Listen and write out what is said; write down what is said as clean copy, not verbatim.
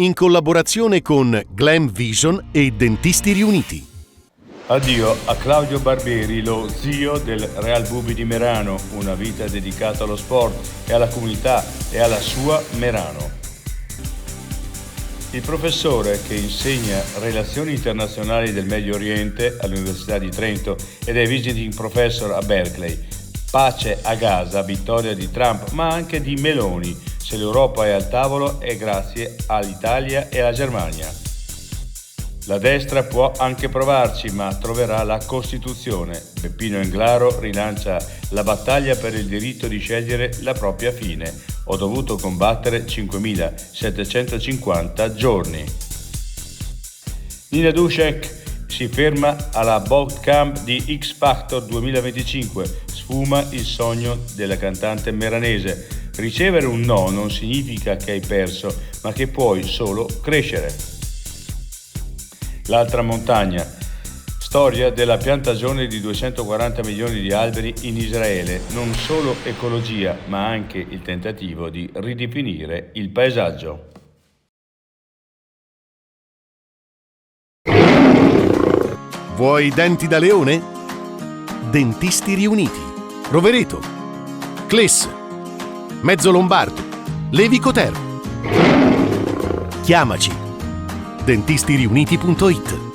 in collaborazione con Glam Vision e Dentisti Riuniti. Addio a Claudio Barbieri, lo zio del Real Bubi di Merano, una vita dedicata allo sport e alla comunità e alla sua Merano. Il professore che insegna Relazioni Internazionali del Medio Oriente all'Università di Trento ed è visiting professor a Berkeley. Pace a Gaza, vittoria di Trump, ma anche di Meloni. Se l'Europa è al tavolo è grazie all'Italia e alla Germania. La destra può anche provarci, ma troverà la Costituzione. Peppino Englaro rilancia la battaglia per il diritto di scegliere la propria fine. Ho dovuto combattere 5.750 giorni. Nina Dušek si ferma alla bootcamp di X Factor 2025. Sfuma il sogno della cantante meranese. Ricevere un no non significa che hai perso, ma che puoi solo crescere. L'altra montagna. Storia della piantagione di 240 milioni di alberi in Israele. Non solo ecologia, ma anche il tentativo di ridefinire il paesaggio. Vuoi denti da leone? Dentisti Riuniti. Rovereto. Cles. Mezzo Lombardo. Levico Terme. Chiamaci. dentisteriuniti.it